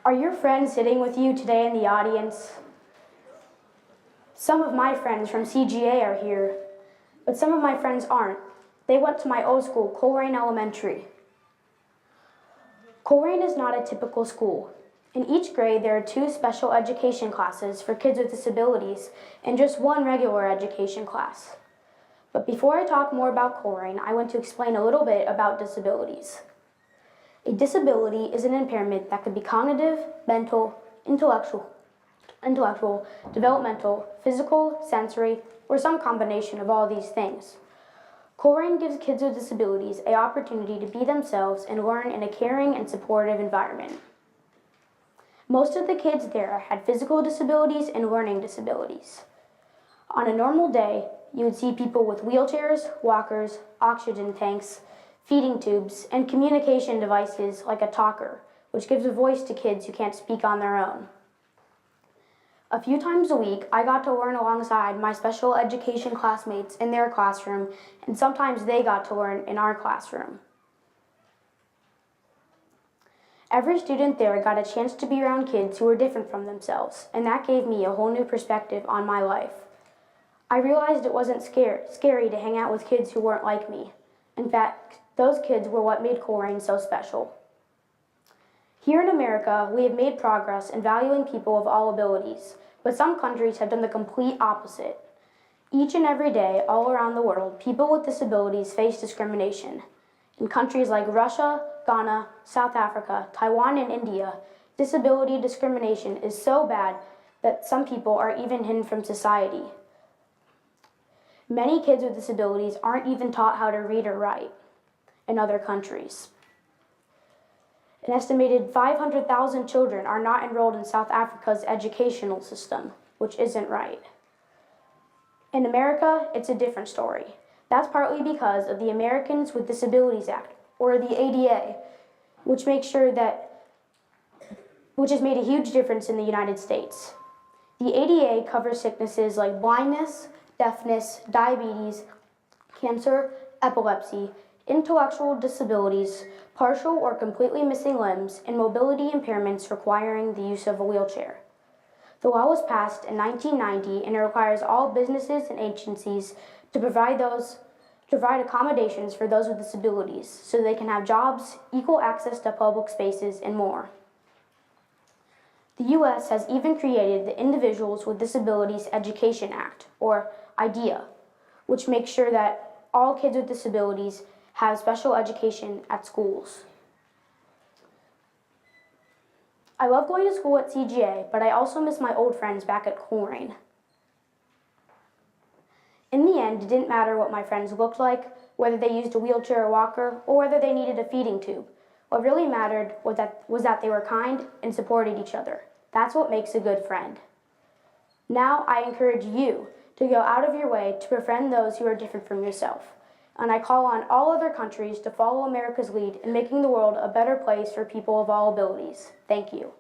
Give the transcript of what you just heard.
Are your friends sitting with you today in the audience? Some of my friends from CGA are here, but some of my friends aren't. They went to my old school, Coleraine Elementary. Coleraine is not a typical school. In each grade, there are 2 special education classes for kids with disabilities and just 1 regular education class. But before I talk more about Coleraine, I want to explain a little bit about disabilities. A disability is an impairment that could be cognitive, mental, intellectual, developmental, physical, sensory, or some combination of all these things. Coleraine gives kids with disabilities an opportunity to be themselves and learn in a caring and supportive environment. Most of the kids there had physical disabilities and learning disabilities. On a normal day, you would see people with wheelchairs, walkers, oxygen tanks, feeding tubes, and communication devices like a talker, which gives a voice to kids who can't speak on their own. A few times a week, I got to learn alongside my special education classmates in their classroom, and sometimes they got to learn in our classroom. Every student there got a chance to be around kids who were different from themselves, and that gave me a whole new perspective on my life. I realized it wasn't scary to hang out with kids who weren't like me. In fact, those kids were what made Coleraine so special. Here in America, we have made progress in valuing people of all abilities, but some countries have done the complete opposite. Each and every day, all around the world, people with disabilities face discrimination. In countries like Russia, Ghana, South Africa, Taiwan, and India, disability discrimination is so bad that some people are even hidden from society. Many kids with disabilities aren't even taught how to read or write in other countries. An estimated 500,000 children are not enrolled in South Africa's educational system, which isn't right. In America, it's a different story. That's partly because of the Americans with Disabilities Act, or the ADA, which has made a huge difference in the United States. The ADA covers sicknesses like blindness, deafness, diabetes, cancer, epilepsy, intellectual disabilities, partial or completely missing limbs, and mobility impairments requiring the use of a wheelchair. The law was passed in 1990 and it requires all businesses and agencies to provide accommodations for those with disabilities so they can have jobs, equal access to public spaces, and more. The U.S. has even created the Individuals with Disabilities Education Act, or IDEA, which makes sure that all kids with disabilities have special education at schools. I love going to school at CGA, but I also miss my old friends back at Coleraine. In the end, it didn't matter what my friends looked like, whether they used a wheelchair or walker, or whether they needed a feeding tube. What really mattered was that they were kind and supported each other. That's what makes a good friend. Now I encourage you to go out of your way to befriend those who are different from yourself. And I call on all other countries to follow America's lead in making the world a better place for people of all abilities. Thank you.